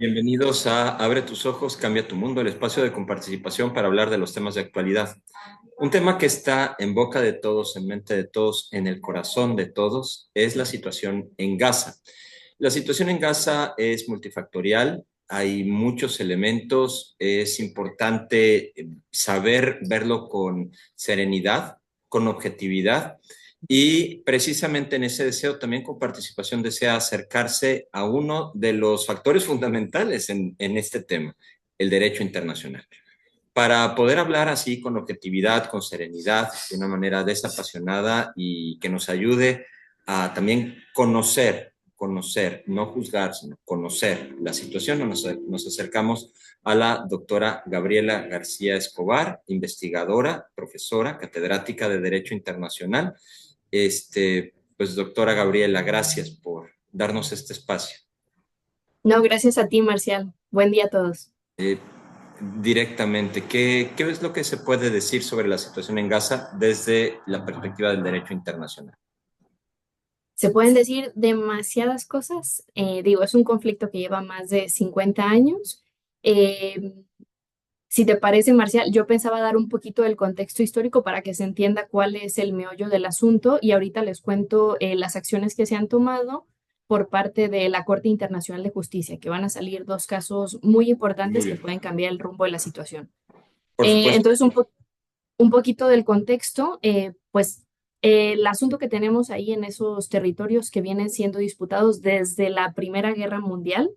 Bienvenidos a Abre tus ojos, cambia tu mundo, el espacio de comparticipación para hablar de los temas de actualidad. Un tema que está en boca de todos, en mente de todos, en el corazón de todos, es la situación en Gaza. La situación en Gaza es multifactorial, hay muchos elementos, es importante saber verlo con serenidad, con objetividad. Y precisamente en ese deseo, también con participación, desea acercarse a uno de los factores fundamentales en este tema, el derecho internacional. Para poder hablar así con objetividad, con serenidad, de una manera desapasionada y que nos ayude a también conocer, no juzgar, sino conocer la situación, nos acercamos a la doctora Gabriela García Escobar, investigadora, profesora, catedrática de Derecho Internacional. Pues doctora Gabriela, gracias por darnos este espacio. No, gracias a ti, Marcial. Buen día a todos. Eh, Directamente, ¿qué es lo que se puede decir sobre la situación en Gaza desde la perspectiva del derecho internacional? Se pueden decir demasiadas cosas. Digo, es un conflicto que lleva más de 50 años. Eh, si te parece, Marcial, yo pensaba dar un poquito del contexto histórico para que se entienda cuál es el meollo del asunto y ahorita les cuento las acciones que se han tomado por parte de la Corte Internacional de Justicia, que van a salir dos casos muy importantes Muy que bien, pueden cambiar el rumbo de la situación. por supuesto. Entonces, un poquito del contexto, pues el asunto que tenemos ahí en esos territorios que vienen siendo disputados desde la Primera Guerra Mundial,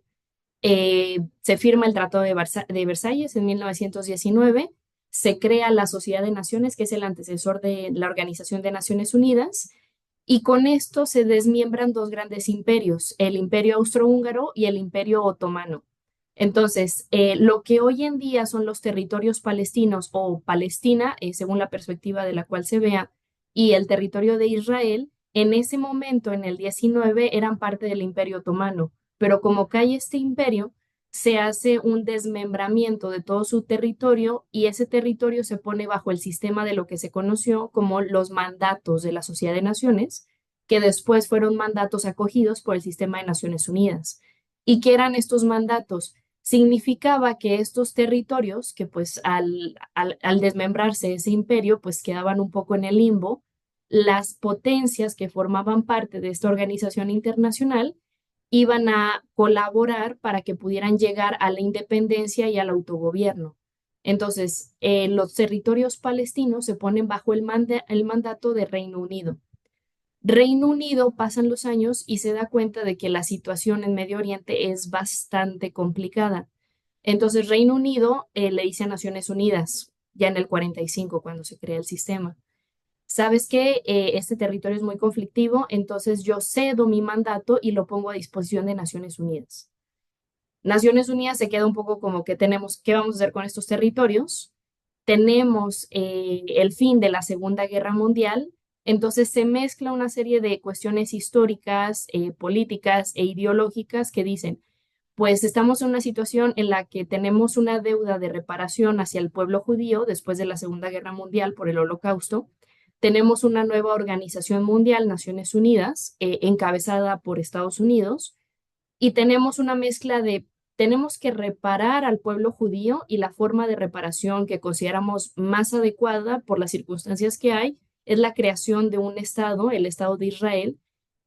se firma el Tratado de Versalles en 1919, se crea la Sociedad de Naciones, que es el antecesor de la Organización de Naciones Unidas, y con esto se desmiembran dos grandes imperios, el Imperio Austrohúngaro y el Imperio Otomano. Entonces, lo que hoy en día son los territorios palestinos o Palestina, según la perspectiva de la cual se vea, y el territorio de Israel, en ese momento, en el 19, eran parte del Imperio Otomano, pero como cae este imperio, se hace un desmembramiento de todo su territorio y ese territorio se pone bajo el sistema de lo que se conoció como los mandatos de la Sociedad de Naciones, que después fueron mandatos acogidos por el sistema de Naciones Unidas. ¿Y qué eran estos mandatos? Significaba que estos territorios, que pues al desmembrarse ese imperio, pues quedaban un poco en el limbo, las potencias que formaban parte de esta organización internacional iban a colaborar para que pudieran llegar a la independencia y al autogobierno. Entonces, los territorios palestinos se ponen bajo el mandato de Reino Unido. Reino Unido pasan los años y se da cuenta de que la situación en Medio Oriente es bastante complicada. Entonces Reino Unido le dice a Naciones Unidas, ya en el 45, cuando se crea el sistema, sabes que este territorio es muy conflictivo, entonces yo cedo mi mandato y lo pongo a disposición de Naciones Unidas. Naciones Unidas se queda un poco como que tenemos, ¿qué vamos a hacer con estos territorios? Tenemos el fin de la Segunda Guerra Mundial, entonces se mezcla una serie de cuestiones históricas, políticas e ideológicas que dicen, pues estamos en una situación en la que tenemos una deuda de reparación hacia el pueblo judío después de la Segunda Guerra Mundial por el Holocausto. Tenemos una nueva organización mundial, Naciones Unidas, encabezada por Estados Unidos, y tenemos una mezcla de, tenemos que reparar al pueblo judío y la forma de reparación que consideramos más adecuada por las circunstancias que hay es la creación de un Estado, el Estado de Israel,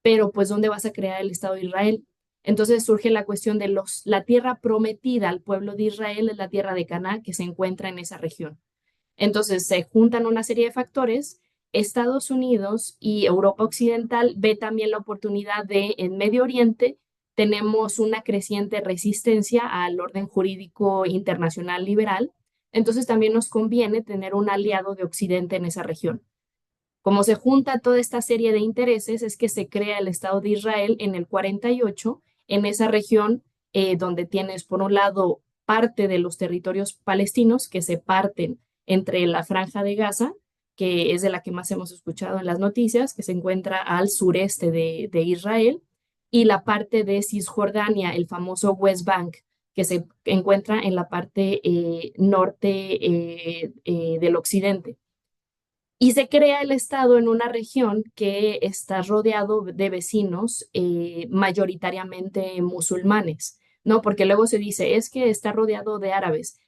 pero pues ¿dónde vas a crear el Estado de Israel? Entonces surge la cuestión de la tierra prometida al pueblo de Israel es la tierra de Canaán que se encuentra en esa región. Entonces se juntan una serie de factores. Estados Unidos y Europa Occidental ve también la oportunidad de, en Medio Oriente, tenemos una creciente resistencia al orden jurídico internacional liberal. Entonces también nos conviene tener un aliado de Occidente en esa región. Como se junta toda esta serie de intereses, es que se crea el Estado de Israel en el 48, en esa región donde tienes, por un lado, parte de los territorios palestinos que se parten entre la Franja de Gaza, que es de la que más hemos escuchado en las noticias, que se encuentra al sureste de Israel, y la parte de Cisjordania, el famoso West Bank, que se encuentra en la parte norte del occidente. Y se crea el Estado en una región que está rodeado de vecinos mayoritariamente musulmanes. ¿no? Porque luego se dice, es que está rodeado de árabes.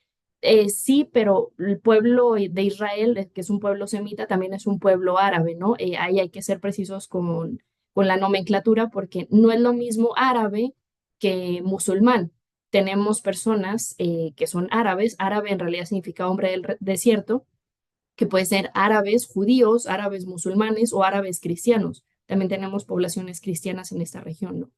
Sí, pero el pueblo de Israel, que es un pueblo semita, también es un pueblo árabe, ¿no? Ahí hay que ser precisos con la nomenclatura porque no es lo mismo árabe que musulmán. Tenemos personas que son árabes, árabe en realidad significa hombre del desierto, que puede ser árabes judíos, árabes musulmanes o árabes cristianos. También tenemos poblaciones cristianas en esta región, ¿no?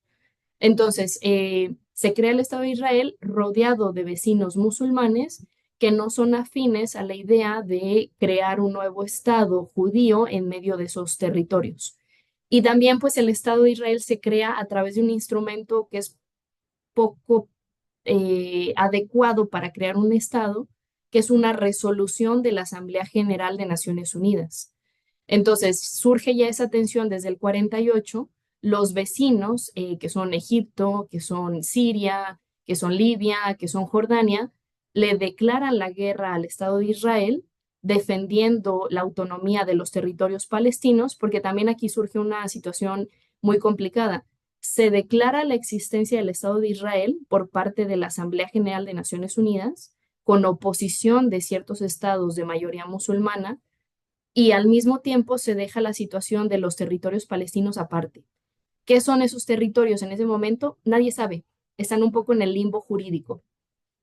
Entonces, se crea el Estado de Israel rodeado de vecinos musulmanes que no son afines a la idea de crear un nuevo Estado judío en medio de esos territorios. Y también, pues, el Estado de Israel se crea a través de un instrumento que es poco adecuado para crear un Estado, que es una resolución de la Asamblea General de Naciones Unidas. Entonces, surge ya esa tensión desde el 48, los vecinos, que son Egipto, que son Siria, que son Libia, que son Jordania, le declaran la guerra al Estado de Israel, defendiendo la autonomía de los territorios palestinos, porque también aquí surge una situación muy complicada. Se declara la existencia del Estado de Israel por parte de la Asamblea General de Naciones Unidas, con oposición de ciertos estados de mayoría musulmana, y al mismo tiempo se deja la situación de los territorios palestinos aparte. ¿Qué son esos territorios en ese momento? Nadie sabe. Están un poco en el limbo jurídico.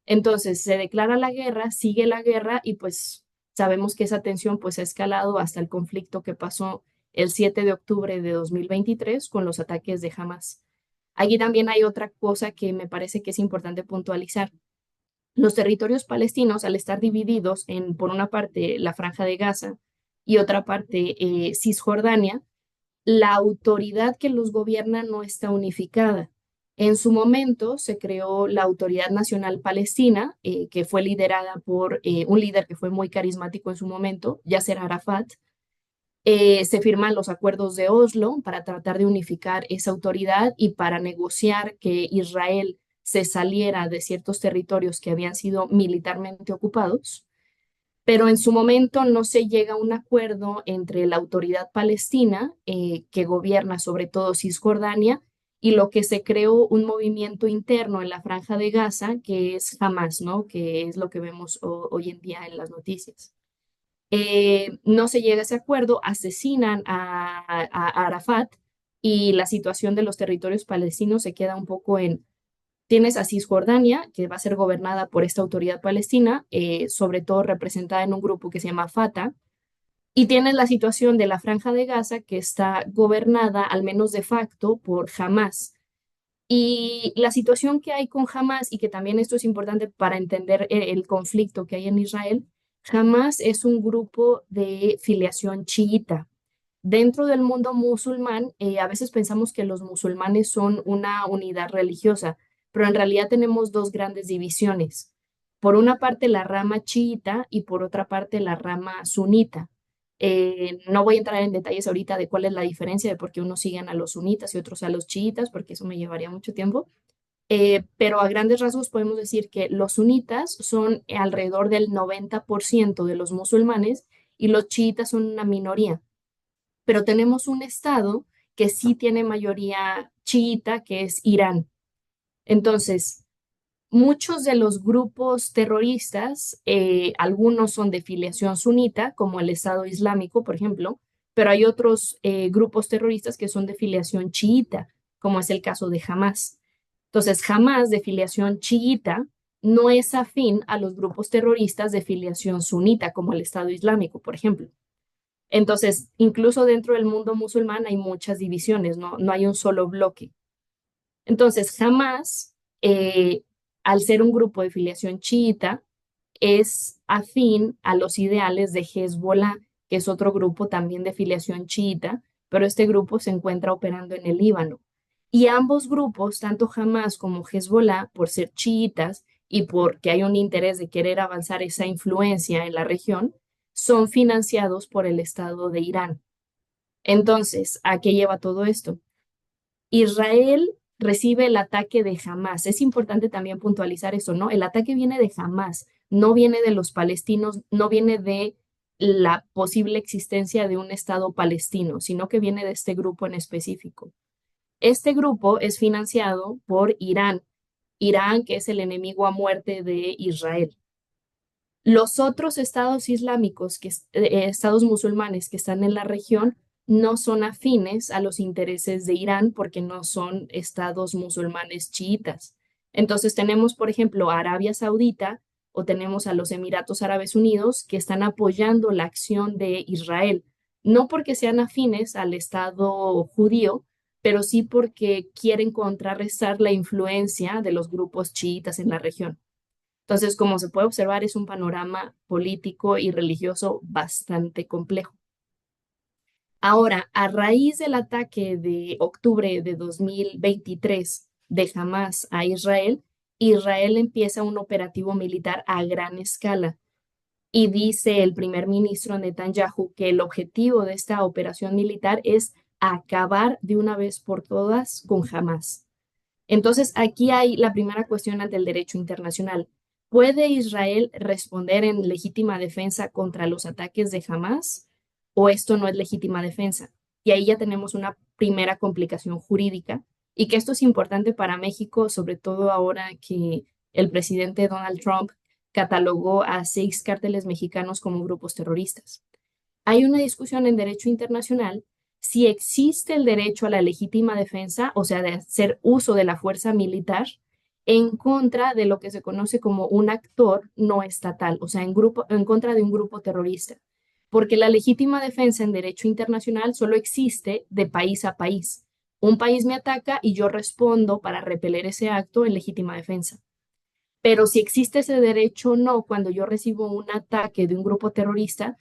Entonces se declara la guerra, sigue la guerra y pues sabemos que esa tensión pues ha escalado hasta el conflicto que pasó el 7 de octubre de 2023 con los ataques de Hamas. Aquí también hay otra cosa que me parece que es importante puntualizar. Los territorios palestinos, al estar divididos en, por una parte, la Franja de Gaza y otra parte, Cisjordania, la autoridad que los gobierna no está unificada. En su momento se creó la Autoridad Nacional Palestina, que fue liderada por un líder que fue muy carismático en su momento, Yasser Arafat. Se firman los acuerdos de Oslo para tratar de unificar esa autoridad y para negociar que Israel se saliera de ciertos territorios que habían sido militarmente ocupados, pero en su momento no se llega a un acuerdo entre la autoridad palestina, que gobierna sobre todo Cisjordania, y lo que se creó un movimiento interno en la Franja de Gaza, que es Hamas, ¿no? Que es lo que vemos hoy en día en las noticias. No se llega a ese acuerdo, asesinan a Arafat y la situación de los territorios palestinos se queda un poco en, tienes a Cisjordania, que va a ser gobernada por esta autoridad palestina, sobre todo representada en un grupo que se llama Fatah, y tienes la situación de la Franja de Gaza, que está gobernada, al menos de facto, por Hamas. Y la situación que hay con Hamas, y que también esto es importante para entender el conflicto que hay en Israel, Hamas es un grupo de filiación chiita. Dentro del mundo musulmán, a veces pensamos que los musulmanes son una unidad religiosa, pero en realidad tenemos dos grandes divisiones. Por una parte la rama chiita y por otra parte la rama sunita. No voy a entrar en detalles ahorita de cuál es la diferencia de por qué unos siguen a los sunitas y otros a los chiitas, porque eso me llevaría mucho tiempo. Pero a grandes rasgos podemos decir que los sunitas son alrededor del 90% de los musulmanes y los chiitas son una minoría. Pero tenemos un estado que sí tiene mayoría chiita, que es Irán. Entonces, muchos de los grupos terroristas, algunos son de filiación sunita, como el Estado Islámico, por ejemplo, pero hay otros grupos terroristas que son de filiación chiita, como es el caso de Hamas. Entonces, Hamas de filiación chiita no es afín a los grupos terroristas de filiación sunita, como el Estado Islámico, por ejemplo. Entonces, incluso dentro del mundo musulmán hay muchas divisiones, no hay un solo bloque. Entonces, Hamas, al ser un grupo de filiación chiita, es afín a los ideales de Hezbollah, que es otro grupo también de filiación chiita, pero este grupo se encuentra operando en el Líbano. Y ambos grupos, tanto Hamas como Hezbollah, por ser chiitas y porque hay un interés de querer avanzar esa influencia en la región, son financiados por el Estado de Irán. Entonces, ¿a qué lleva todo esto? Israel recibe el ataque de Hamas. Es importante también puntualizar eso, ¿no? El ataque viene de Hamas, no viene de los palestinos, no viene de la posible existencia de un Estado palestino, sino que viene de este grupo en específico. Este grupo es financiado por Irán. Irán, que es el enemigo a muerte de Israel. Los otros estados islámicos, estados musulmanes que están en la región, no son afines a los intereses de Irán porque no son estados musulmanes chiitas. Entonces tenemos, por ejemplo, a Arabia Saudita o tenemos a los Emiratos Árabes Unidos que están apoyando la acción de Israel, no porque sean afines al Estado judío, pero sí porque quieren contrarrestar la influencia de los grupos chiitas en la región. Entonces, como se puede observar, es un panorama político y religioso bastante complejo. Ahora, a raíz del ataque de octubre de 2023 de Hamas a Israel, Israel empieza un operativo militar a gran escala y dice el primer ministro Netanyahu que el objetivo de esta operación militar es acabar de una vez por todas con Hamas. Entonces, aquí hay la primera cuestión ante el derecho internacional. ¿Puede Israel responder en legítima defensa contra los ataques de Hamas o esto no es legítima defensa? Y ahí ya tenemos una primera complicación jurídica y que esto es importante para México, sobre todo ahora que el presidente Donald Trump catalogó a 6 cárteles mexicanos como grupos terroristas. Hay una discusión en derecho internacional si existe el derecho a la legítima defensa, o sea, de hacer uso de la fuerza militar en contra de lo que se conoce como un actor no estatal, o sea, en contra de un grupo terrorista. Porque la legítima defensa en derecho internacional solo existe de país a país. Un país me ataca y yo respondo para repeler ese acto en legítima defensa. Pero si existe ese derecho o no, cuando yo recibo un ataque de un grupo terrorista,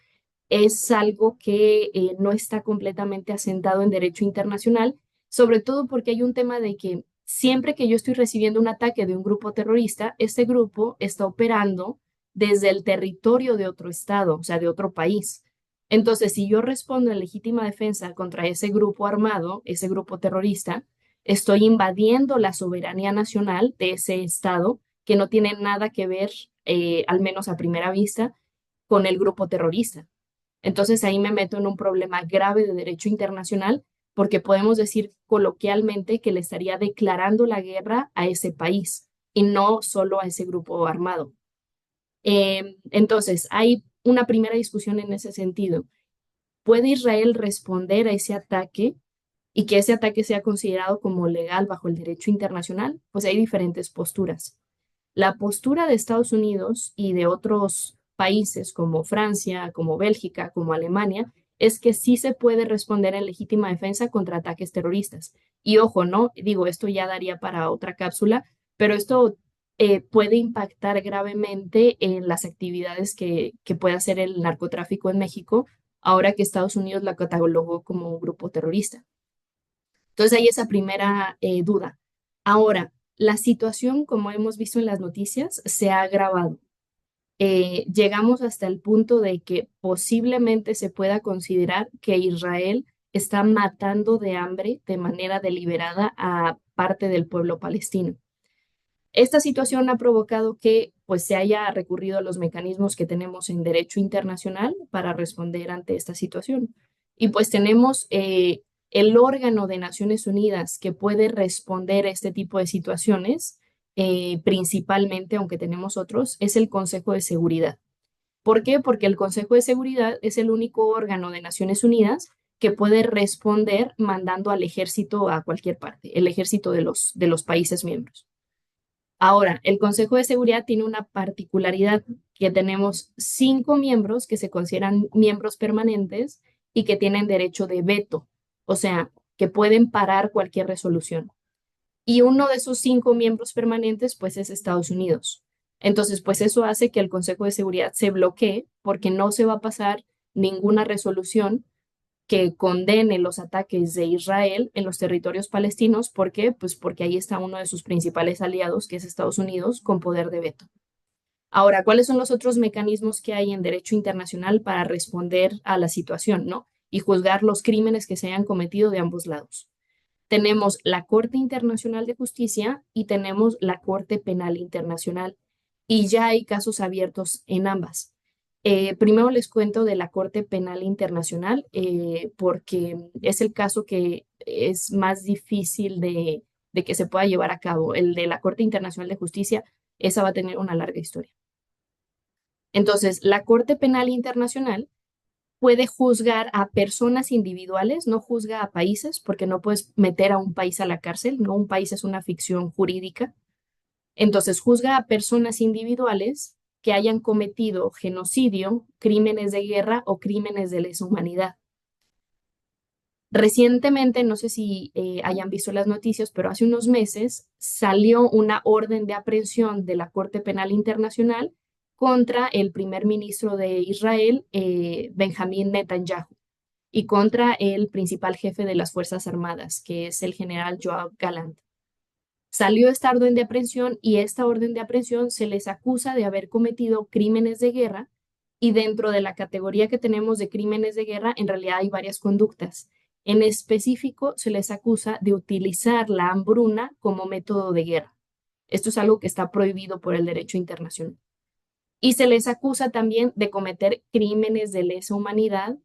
es algo que no está completamente asentado en derecho internacional, sobre todo porque hay un tema de que siempre que yo estoy recibiendo un ataque de un grupo terrorista, este grupo está operando desde el territorio de otro estado, o sea, de otro país. Entonces, si yo respondo en legítima defensa contra ese grupo armado, ese grupo terrorista, estoy invadiendo la soberanía nacional de ese estado que no tiene nada que ver, al menos a primera vista, con el grupo terrorista. Entonces ahí me meto en un problema grave de derecho internacional porque podemos decir coloquialmente que le estaría declarando la guerra a ese país y no solo a ese grupo armado. Entonces, hay una primera discusión en ese sentido. ¿Puede Israel responder a ese ataque y que ese ataque sea considerado como legal bajo el derecho internacional? Pues hay diferentes posturas. La postura de Estados Unidos y de otros países como Francia, como Bélgica, como Alemania, es que sí se puede responder en legítima defensa contra ataques terroristas. Y ojo, no, digo, esto ya daría para otra cápsula, pero esto puede impactar gravemente en las actividades que puede hacer el narcotráfico en México, ahora que Estados Unidos la catalogó como un grupo terrorista. Entonces hay esa primera duda. Ahora, la situación, como hemos visto en las noticias, se ha agravado. Llegamos hasta el punto de que posiblemente se pueda considerar que Israel está matando de hambre de manera deliberada a parte del pueblo palestino. Esta situación ha provocado que pues, se haya recurrido a los mecanismos que tenemos en derecho internacional para responder ante esta situación. Y pues tenemos el órgano de Naciones Unidas que puede responder a este tipo de situaciones, principalmente, aunque tenemos otros, es el Consejo de Seguridad. ¿Por qué? Porque el Consejo de Seguridad es el único órgano de Naciones Unidas que puede responder mandando al ejército a cualquier parte, el ejército de los países miembros. Ahora, el Consejo de Seguridad tiene una particularidad que tenemos 5 miembros que se consideran miembros permanentes y que tienen derecho de veto, o sea, que pueden parar cualquier resolución. Y uno de esos 5 miembros permanentes, pues, es Estados Unidos. Entonces, pues eso hace que el Consejo de Seguridad se bloquee porque no se va a pasar ninguna resolución que condene los ataques de Israel en los territorios palestinos. ¿Por qué? Pues porque ahí está uno de sus principales aliados, que es Estados Unidos, con poder de veto. Ahora, ¿cuáles son los otros mecanismos que hay en derecho internacional para responder a la situación, ¿no? Y juzgar los crímenes que se hayan cometido de ambos lados? Tenemos la Corte Internacional de Justicia y tenemos la Corte Penal Internacional. Y ya hay casos abiertos en ambas. Primero les cuento de la Corte Penal Internacional, porque es el caso que es más difícil de que se pueda llevar a cabo. El de la Corte Internacional de Justicia, esa va a tener una larga historia. Entonces, la Corte Penal Internacional puede juzgar a personas individuales, no juzga a países, porque no puedes meter a un país a la cárcel, no, un país es una ficción jurídica. Entonces, juzga a personas individuales que hayan cometido genocidio, crímenes de guerra o crímenes de lesa humanidad. Recientemente, no sé si hayan visto las noticias, pero hace unos meses salió una orden de aprehensión de la Corte Penal Internacional contra el primer ministro de Israel, Benjamín Netanyahu, y contra el principal jefe de las Fuerzas Armadas, que es el general Yoav Gallant. Salió esta orden de aprehensión y esta orden de aprehensión se les acusa de haber cometido crímenes de guerra, y dentro de la categoría que tenemos de crímenes de guerra, en realidad hay varias conductas. En específico, se les acusa de utilizar la hambruna como método de guerra. Esto es algo que está prohibido por el derecho internacional. Y se les acusa también de cometer crímenes de lesa humanidad,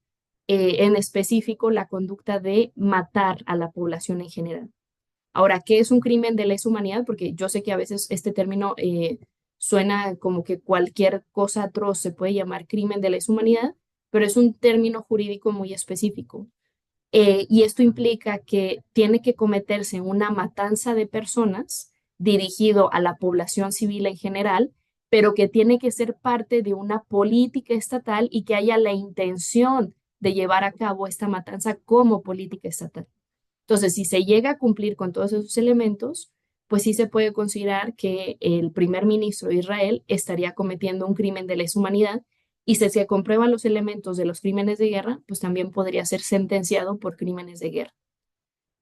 en específico la conducta de matar a la población en general. Ahora, ¿qué es un crimen de lesa humanidad? Porque yo sé que a veces este término suena como que cualquier cosa atroz se puede llamar crimen de lesa humanidad, pero es un término jurídico muy específico. Y esto implica que tiene que cometerse una matanza de personas dirigido a la población civil en general, pero que tiene que ser parte de una política estatal y que haya la intención de llevar a cabo esta matanza como política estatal. Entonces, si se llega a cumplir con todos esos elementos, pues sí se puede considerar que el primer ministro de Israel estaría cometiendo un crimen de lesa humanidad, y si se comprueban los elementos de los crímenes de guerra, pues también podría ser sentenciado por crímenes de guerra.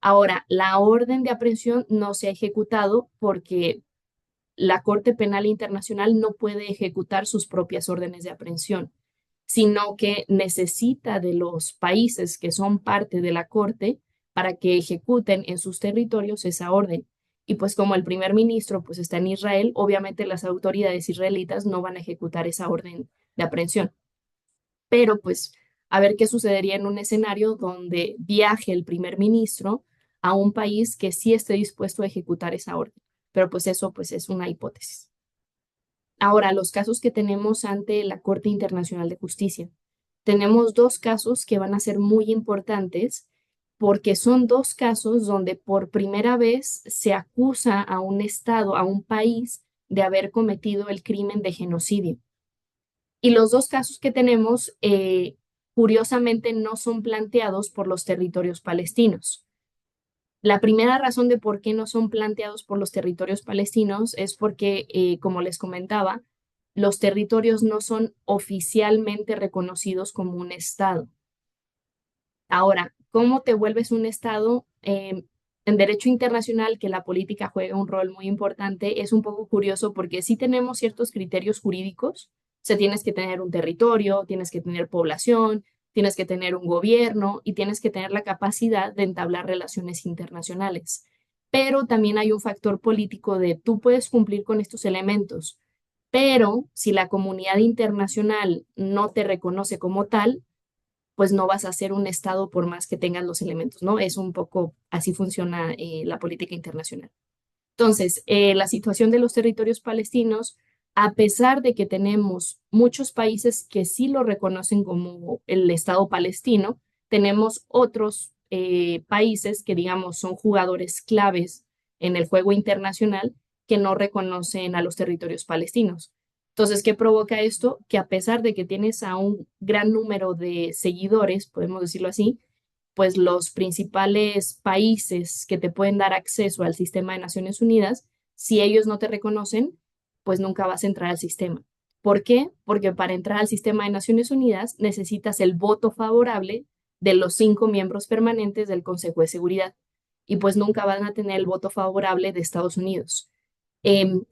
Ahora, la orden de aprehensión no se ha ejecutado porque la Corte Penal Internacional no puede ejecutar sus propias órdenes de aprehensión, sino que necesita de los países que son parte de la Corte para que ejecuten en sus territorios esa orden. Y pues como el primer ministro pues está en Israel, obviamente las autoridades israelitas no van a ejecutar esa orden de aprehensión. Pero pues a ver qué sucedería en un escenario donde viaje el primer ministro a un país que sí esté dispuesto a ejecutar esa orden. Pero pues eso pues es una hipótesis. Ahora, los casos que tenemos ante la Corte Internacional de Justicia. Tenemos dos casos que van a ser muy importantes porque son dos casos donde por primera vez se acusa a un estado, a un país, de haber cometido el crimen de genocidio. Y los dos casos que tenemos, curiosamente, no son planteados por los territorios palestinos. La primera razón de por qué no son planteados por los territorios palestinos es porque, como les comentaba, los territorios no son oficialmente reconocidos como un estado. Ahora, ¿cómo te vuelves un estado? En derecho internacional, que la política juega un rol muy importante, es un poco curioso porque sí tenemos ciertos criterios jurídicos. O sea, tienes que tener un territorio, tienes que tener población, tienes que tener un gobierno y tienes que tener la capacidad de entablar relaciones internacionales. Pero también hay un factor político de tú puedes cumplir con estos elementos, pero si la comunidad internacional no te reconoce como tal, pues no vas a ser un Estado por más que tengas los elementos, ¿no? Es un poco así funciona la política internacional. Entonces, la situación de los territorios palestinos, a pesar de que tenemos muchos países que sí lo reconocen como el Estado palestino, tenemos otros países que, digamos, son jugadores claves en el juego internacional que no reconocen a los territorios palestinos. Entonces, ¿qué provoca esto? Que a pesar de que tienes a un gran número de seguidores, podemos decirlo así, pues los principales países que te pueden dar acceso al sistema de Naciones Unidas, si ellos no te reconocen, pues nunca vas a entrar al sistema. ¿Por qué? Porque para entrar al sistema de Naciones Unidas necesitas el voto favorable de los 5 miembros permanentes del Consejo de Seguridad, y pues nunca van a tener el voto favorable de Estados Unidos.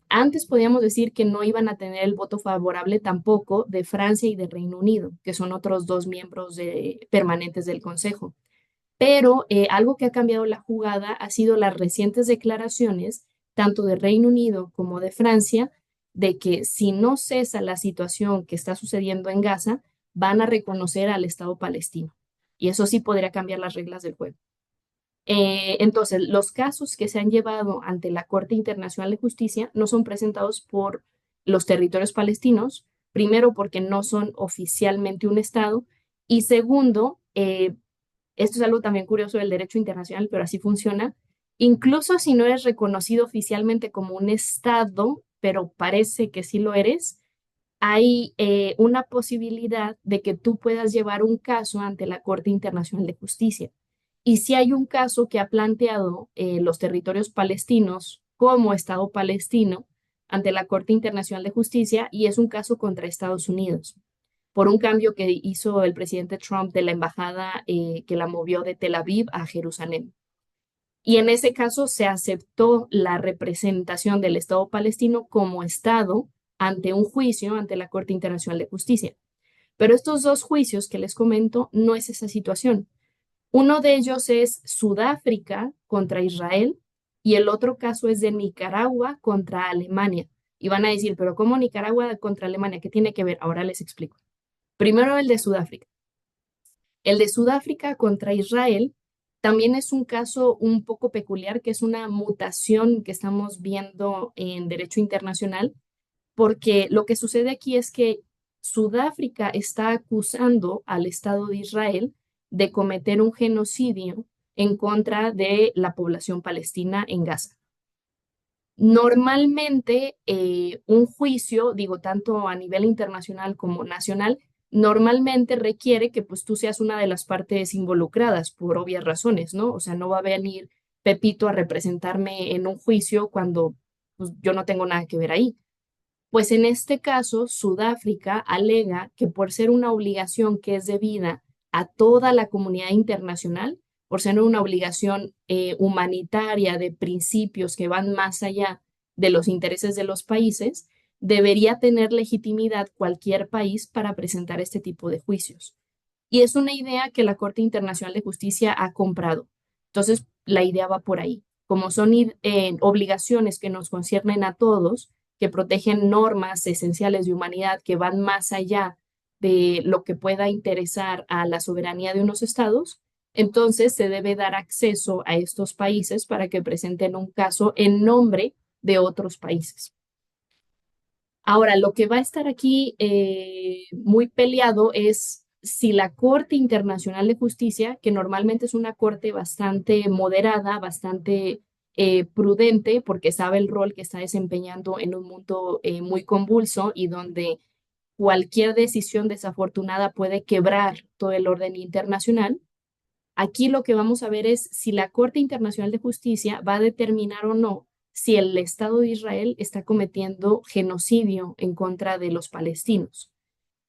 Antes podíamos decir que no iban a tener el voto favorable tampoco de Francia y de Reino Unido, que son otros 2 miembros permanentes del Consejo. Pero algo que ha cambiado la jugada ha sido las recientes declaraciones, tanto de Reino Unido como de Francia, de que si no cesa la situación que está sucediendo en Gaza, van a reconocer al Estado palestino. Y eso sí podría cambiar las reglas del juego. Entonces, los casos que se han llevado ante la Corte Internacional de Justicia no son presentados por los territorios palestinos, primero porque no son oficialmente un Estado y segundo, esto es algo también curioso del derecho internacional, pero así funciona, incluso si no eres reconocido oficialmente como un Estado, pero parece que sí lo eres, hay una posibilidad de que tú puedas llevar un caso ante la Corte Internacional de Justicia. Y si hay un caso que ha planteado los territorios palestinos como Estado palestino ante la Corte Internacional de Justicia y es un caso contra Estados Unidos por un cambio que hizo el presidente Trump de la embajada que la movió de Tel Aviv a Jerusalén. Y en ese caso se aceptó la representación del Estado palestino como Estado ante un juicio ante la Corte Internacional de Justicia. Pero estos dos juicios que les comento no es esa situación. Uno de ellos es Sudáfrica contra Israel y el otro caso es de Nicaragua contra Alemania. Y van a decir, pero ¿cómo Nicaragua contra Alemania? ¿Qué tiene que ver? Ahora les explico. Primero el de Sudáfrica. El de Sudáfrica contra Israel también es un caso un poco peculiar, que es una mutación que estamos viendo en derecho internacional, porque lo que sucede aquí es que Sudáfrica está acusando al Estado de Israel de cometer un genocidio en contra de la población palestina en Gaza. Normalmente, un juicio, digo, tanto a nivel internacional como nacional, normalmente requiere que pues tú seas una de las partes involucradas por obvias razones, ¿no? O sea, no va a venir Pepito a representarme en un juicio cuando pues, yo no tengo nada que ver ahí. Pues en este caso, Sudáfrica alega que por ser una obligación que es debida a toda la comunidad internacional, por ser una obligación humanitaria de principios que van más allá de los intereses de los países, debería tener legitimidad cualquier país para presentar este tipo de juicios. Y es una idea que la Corte Internacional de Justicia ha comprado. Entonces, la idea va por ahí. Como son obligaciones que nos conciernen a todos, que protegen normas esenciales de humanidad que van más allá de lo que pueda interesar a la soberanía de unos estados, entonces se debe dar acceso a estos países para que presenten un caso en nombre de otros países. Ahora, lo que va a estar aquí muy peleado es si la Corte Internacional de Justicia, que normalmente es una corte bastante moderada, bastante prudente, porque sabe el rol que está desempeñando en un mundo muy convulso y donde cualquier decisión desafortunada puede quebrar todo el orden internacional. Aquí lo que vamos a ver es si la Corte Internacional de Justicia va a determinar o no si el Estado de Israel está cometiendo genocidio en contra de los palestinos.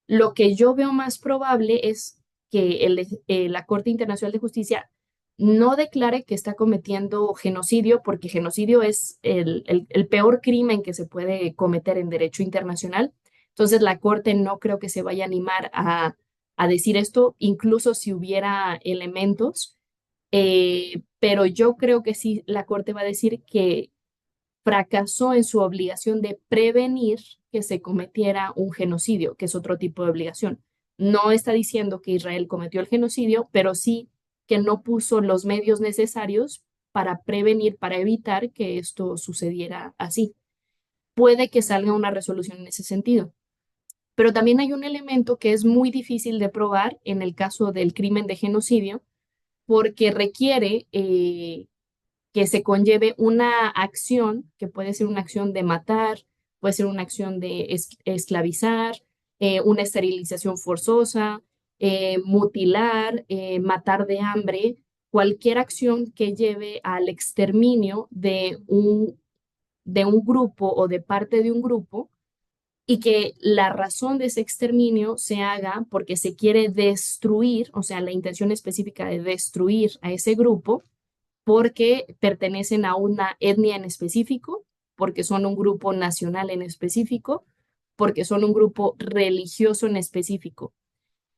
Lo que yo veo más probable es que la Corte Internacional de Justicia no declare que está cometiendo genocidio, porque genocidio es el peor crimen que se puede cometer en derecho internacional. Entonces, la Corte no creo que se vaya a animar a decir esto, incluso si hubiera elementos, pero yo creo que sí, la Corte va a decir que fracasó en su obligación de prevenir que se cometiera un genocidio, que es otro tipo de obligación. No está diciendo que Israel cometió el genocidio, pero sí que no puso los medios necesarios para prevenir, para evitar que esto sucediera así. Puede que salga una resolución en ese sentido. Pero también hay un elemento que es muy difícil de probar en el caso del crimen de genocidio, porque requiere que se conlleve una acción, que puede ser una acción de matar, puede ser una acción de esclavizar, una esterilización forzosa, mutilar, matar de hambre, cualquier acción que lleve al exterminio de un grupo o de parte de un grupo y que la razón de ese exterminio se haga porque se quiere destruir, o sea, la intención específica de destruir a ese grupo porque pertenecen a una etnia en específico, porque son un grupo nacional en específico, porque son un grupo religioso en específico.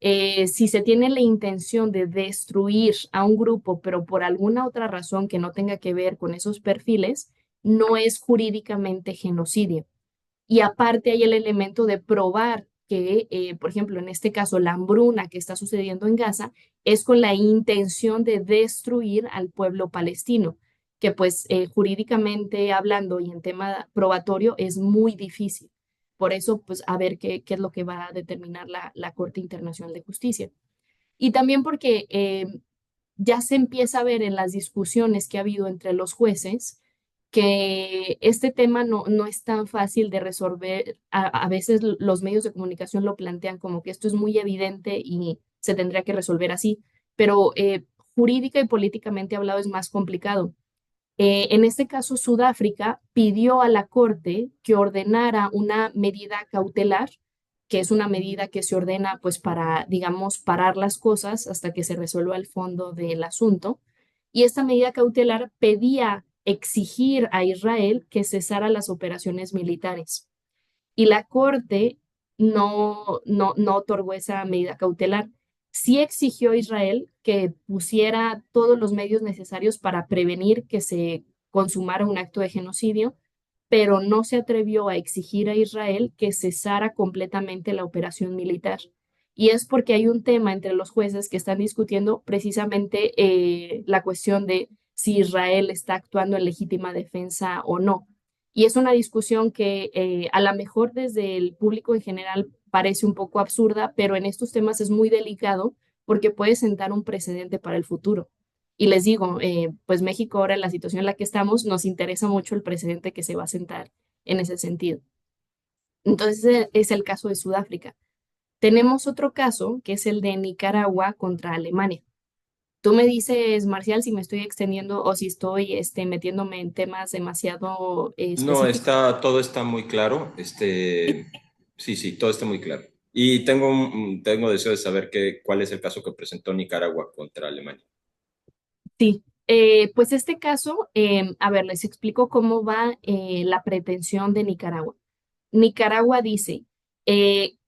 Si se tiene la intención de destruir a un grupo, pero por alguna otra razón que no tenga que ver con esos perfiles, no es jurídicamente genocidio. Y aparte hay el elemento de probar que, por ejemplo, en este caso, la hambruna que está sucediendo en Gaza es con la intención de destruir al pueblo palestino, que pues jurídicamente hablando y en tema probatorio es muy difícil. Por eso, pues a ver qué es lo que va a determinar la Corte Internacional de Justicia. Y también porque ya se empieza a ver en las discusiones que ha habido entre los jueces que este tema no es tan fácil de resolver. A veces los medios de comunicación lo plantean como que esto es muy evidente y se tendría que resolver así, pero jurídica y políticamente hablado es más complicado. En este caso, Sudáfrica pidió a la Corte que ordenara una medida cautelar, que es una medida que se ordena pues para, digamos, parar las cosas hasta que se resuelva el fondo del asunto. Y esta medida cautelar pedía exigir a Israel que cesara las operaciones militares. Y la Corte no otorgó esa medida cautelar. Sí exigió a Israel que pusiera todos los medios necesarios para prevenir que se consumara un acto de genocidio, pero no se atrevió a exigir a Israel que cesara completamente la operación militar. Y es porque hay un tema entre los jueces que están discutiendo precisamente la cuestión de si Israel está actuando en legítima defensa o no. Y es una discusión que a lo mejor desde el público en general parece un poco absurda, pero en estos temas es muy delicado porque puede sentar un precedente para el futuro. Y les digo, pues México ahora en la situación en la que estamos, nos interesa mucho el precedente que se va a sentar en ese sentido. Entonces es el caso de Sudáfrica. Tenemos otro caso que es el de Nicaragua contra Alemania. Tú me dices, Marcial, si me estoy extendiendo o si estoy metiéndome en temas demasiado No, específicos. todo está muy claro. Sí, sí, todo está muy claro. Y tengo deseo de saber cuál es el caso que presentó Nicaragua contra Alemania. Sí, pues este caso, a ver, les explico cómo va la pretensión de Nicaragua. Nicaragua dice,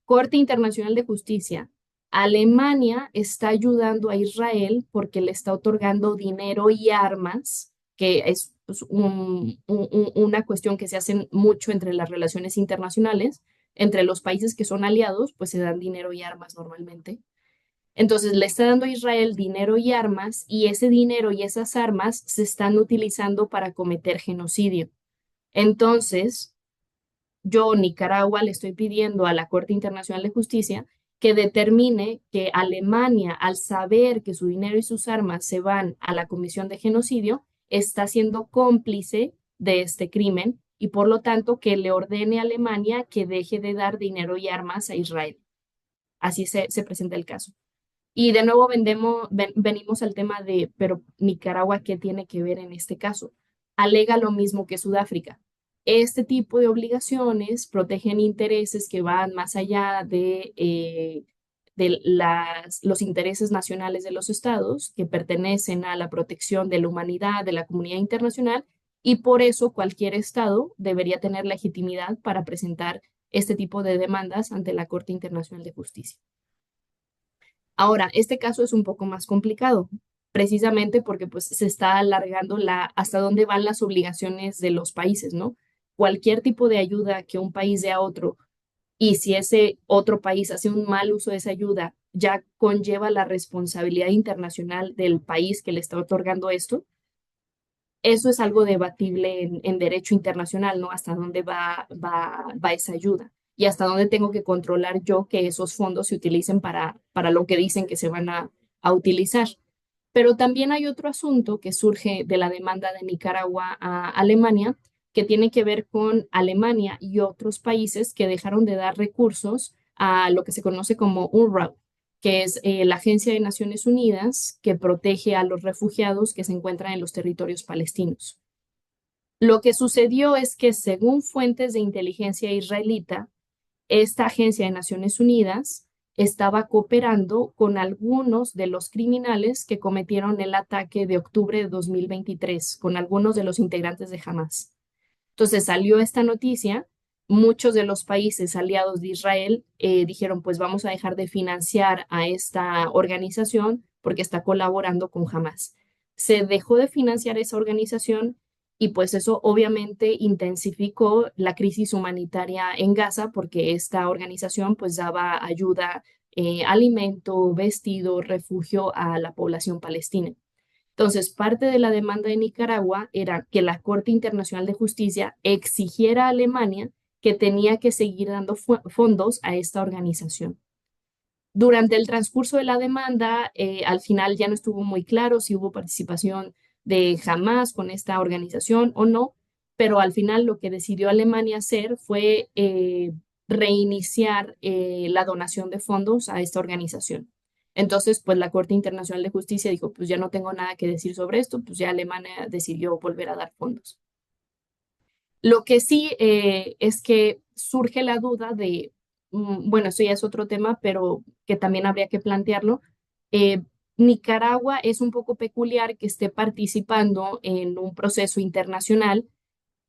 Corte Internacional de Justicia, Alemania está ayudando a Israel porque le está otorgando dinero y armas, que es pues, una cuestión que se hace mucho entre las relaciones internacionales, entre los países que son aliados, pues se dan dinero y armas normalmente. Entonces le está dando a Israel dinero y armas y ese dinero y esas armas se están utilizando para cometer genocidio. Entonces, yo, Nicaragua, le estoy pidiendo a la Corte Internacional de Justicia que determine que Alemania, al saber que su dinero y sus armas se van a la comisión de genocidio, está siendo cómplice de este crimen y por lo tanto que le ordene a Alemania que deje de dar dinero y armas a Israel. Así se presenta el caso. Y de nuevo venimos al tema de, pero Nicaragua, ¿qué tiene que ver en este caso? Alega lo mismo que Sudáfrica. Este tipo de obligaciones protegen intereses que van más allá de los intereses nacionales de los estados, que pertenecen a la protección de la humanidad, de la comunidad internacional, y por eso cualquier estado debería tener legitimidad para presentar este tipo de demandas ante la Corte Internacional de Justicia. Ahora, este caso es un poco más complicado, precisamente porque pues se está alargando hasta dónde van las obligaciones de los países, ¿no? Cualquier tipo de ayuda que un país dé a otro y si ese otro país hace un mal uso de esa ayuda, ya conlleva la responsabilidad internacional del país que le está otorgando esto. Eso es algo debatible en derecho internacional, ¿no? Hasta dónde va esa ayuda y hasta dónde tengo que controlar yo que esos fondos se utilicen para lo que dicen que se van a utilizar. Pero también hay otro asunto que surge de la demanda de Nicaragua a Alemania, que tiene que ver con Alemania y otros países que dejaron de dar recursos a lo que se conoce como UNRWA, que es la Agencia de Naciones Unidas que protege a los refugiados que se encuentran en los territorios palestinos. Lo que sucedió es que, según fuentes de inteligencia israelita, esta agencia de Naciones Unidas estaba cooperando con algunos de los criminales que cometieron el ataque de octubre de 2023, con algunos de los integrantes de Hamas. Entonces salió esta noticia, muchos de los países aliados de Israel dijeron, pues vamos a dejar de financiar a esta organización porque está colaborando con Hamas. Se dejó de financiar esa organización y pues eso obviamente intensificó la crisis humanitaria en Gaza porque esta organización pues daba ayuda alimento, vestido, refugio a la población palestina. Entonces, parte de la demanda de Nicaragua era que la Corte Internacional de Justicia exigiera a Alemania que tenía que seguir dando fondos a esta organización. Durante el transcurso de la demanda, al final ya no estuvo muy claro si hubo participación de Hamas con esta organización o no, pero al final lo que decidió Alemania hacer fue reiniciar la donación de fondos a esta organización. Entonces, pues la Corte Internacional de Justicia dijo, pues ya no tengo nada que decir sobre esto, pues ya Alemania decidió volver a dar fondos. Lo que sí es que surge la duda de, bueno, esto ya es otro tema, pero que también habría que plantearlo. eh, Nicaragua es un poco peculiar que esté participando en un proceso internacional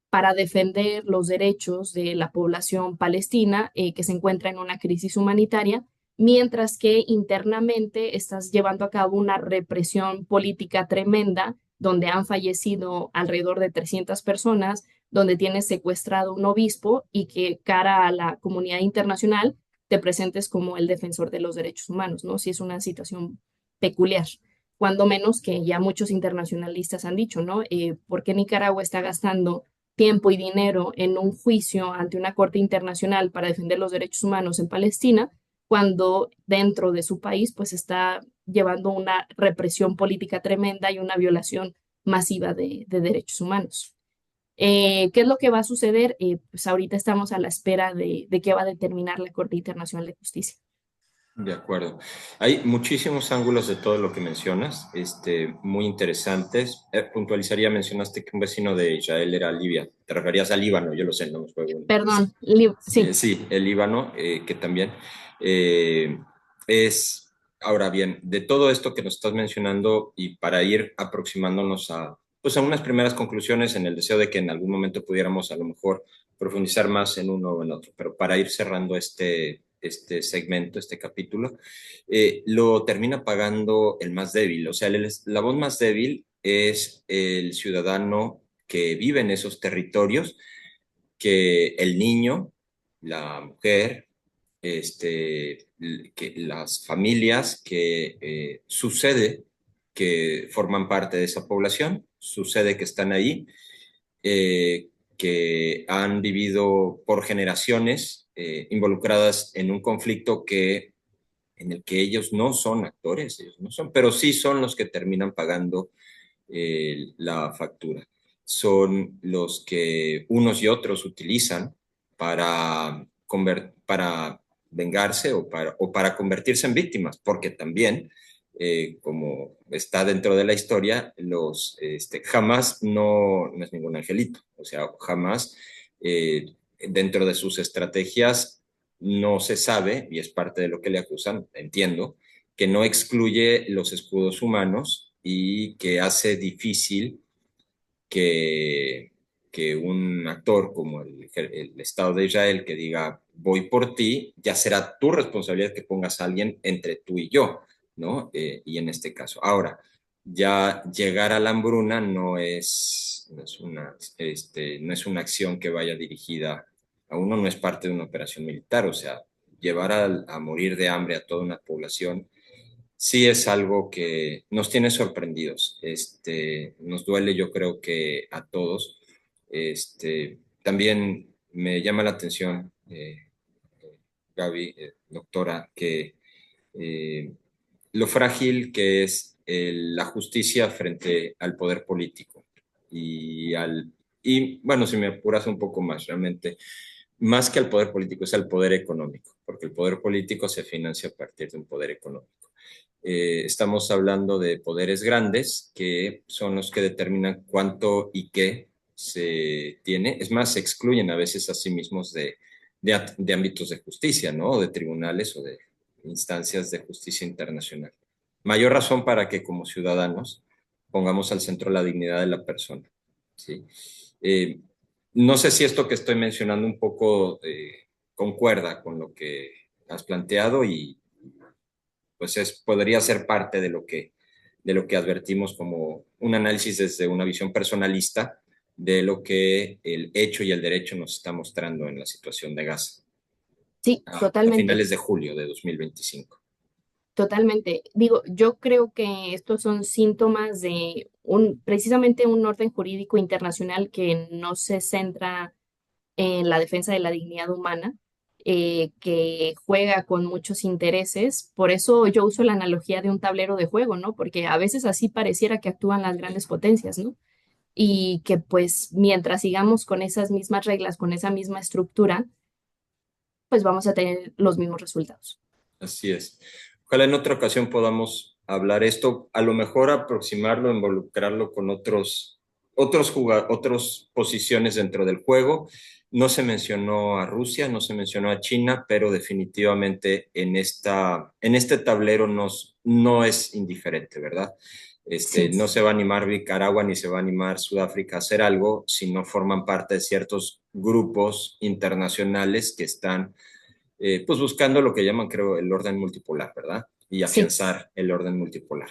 para defender los derechos de la población palestina que se encuentra en una crisis humanitaria, mientras que internamente estás llevando a cabo una represión política tremenda, donde han fallecido alrededor de 300 personas, donde tienes secuestrado un obispo y que cara a la comunidad internacional te presentes como el defensor de los derechos humanos, ¿no? Sí es una situación peculiar, cuando menos que ya muchos internacionalistas han dicho, ¿no? ¿Por qué Nicaragua está gastando tiempo y dinero en un juicio ante una corte internacional para defender los derechos humanos en Palestina, cuando dentro de su país pues está llevando una represión política tremenda y una violación masiva de derechos humanos? ¿Qué es lo que va a suceder? Pues ahorita estamos a la espera de qué va a determinar la Corte Internacional de Justicia. De acuerdo. Hay muchísimos ángulos de todo lo que mencionas, muy interesantes. Puntualizaría, mencionaste que un vecino de Israel era Libia. Te referías al Líbano, yo lo sé, no me juego. Perdón, sí. Sí, el Líbano, que también eh, es, ahora bien, de todo esto que nos estás mencionando y para ir aproximándonos a, pues a unas primeras conclusiones en el deseo de que en algún momento pudiéramos a lo mejor profundizar más en uno o en otro, pero para ir cerrando este segmento, este capítulo, lo termina pagando el más débil, o sea, el eslabón más débil es el ciudadano que vive en esos territorios, que el niño, la mujer, que las familias que sucede que forman parte de esa población, sucede que están ahí, eh, que han vivido por generaciones involucradas en un conflicto en el que ellos no son actores, ellos no son, pero sí son los que terminan pagando la factura. Son los que unos y otros utilizan para vengarse o para convertirse en víctimas, porque también, como está dentro de la historia, jamás no es ningún angelito, o sea, jamás dentro de sus estrategias no se sabe, y es parte de lo que le acusan, entiendo, que no excluye los escudos humanos y que hace difícil que, que un actor como el Estado de Israel que diga voy por ti, ya será tu responsabilidad que pongas a alguien entre tú y yo, ¿no? Y en este caso. Ahora, ya llegar a la hambruna no es una acción que vaya dirigida a uno, no es parte de una operación militar, o sea, llevar a morir de hambre a toda una población sí es algo que nos tiene sorprendidos. Nos duele, yo creo que a todos. También me llama la atención, Gaby, doctora, que eh, lo frágil que es la justicia frente al poder político y bueno, si me apuras un poco más, realmente, más que al poder político, es al poder económico, porque el poder político se financia a partir de un poder económico. Estamos hablando de poderes grandes que son los que determinan cuánto y qué se tiene. Es más, se excluyen a veces a sí mismos de ámbitos de justicia, ¿no? O de tribunales o de instancias de justicia internacional. Mayor razón para que como ciudadanos pongamos al centro la dignidad de la persona, ¿sí? Eh, no sé si esto que estoy mencionando un poco concuerda con lo que has planteado y pues podría ser parte de lo que advertimos como un análisis desde una visión personalista de lo que el hecho y el derecho nos está mostrando en la situación de Gaza. Sí, a totalmente. finales de julio de 2025. Totalmente. Digo, yo creo que estos son síntomas de precisamente un orden jurídico internacional que no se centra en la defensa de la dignidad humana, que juega con muchos intereses. Por eso yo uso la analogía de un tablero de juego, ¿no? Porque a veces así pareciera que actúan las grandes potencias, ¿no? Y que pues mientras sigamos con esas mismas reglas, con esa misma estructura, pues vamos a tener los mismos resultados. Así es. Ojalá en otra ocasión podamos hablar esto, a lo mejor aproximarlo, involucrarlo con otras posiciones dentro del juego. No se mencionó a Rusia, no se mencionó a China, pero definitivamente en este tablero no es indiferente, ¿verdad? Sí, No se va a animar Nicaragua ni se va a animar Sudáfrica a hacer algo si no forman parte de ciertos grupos internacionales que están pues buscando lo que llaman, creo, el orden multipolar, ¿verdad? Y sí, afianzar el orden multipolar.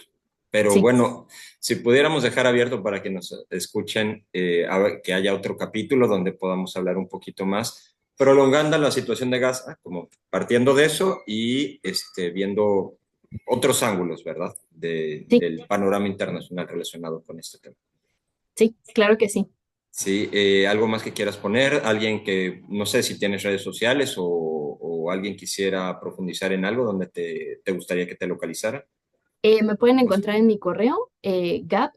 Pero sí. bueno, si pudiéramos dejar abierto para que nos escuchen, que haya otro capítulo donde podamos hablar un poquito más, prolongando la situación de Gaza, como partiendo de eso y viendo otros ángulos, ¿verdad? Sí, Del panorama internacional relacionado con este tema. sí, claro que sí. Sí, algo más que quieras poner, alguien que no sé si tienes redes sociales o alguien quisiera profundizar en algo donde te gustaría que te localizara. Me pueden Pues encontrar en mi correo, gab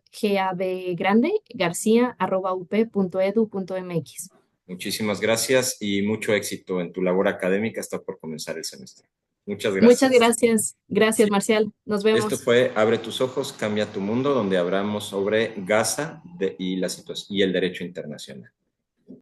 grande, garcía, @up.edu.mx. muchísimas gracias y mucho éxito en tu labor académica. Está por comenzar el semestre. Muchas Muchas gracias. gracias. Gracias, Sí, Marcial. Nos esto vemos. fue Abre tus ojos, cambia tu mundo, donde hablamos sobre Gaza y la situación y el derecho internacional.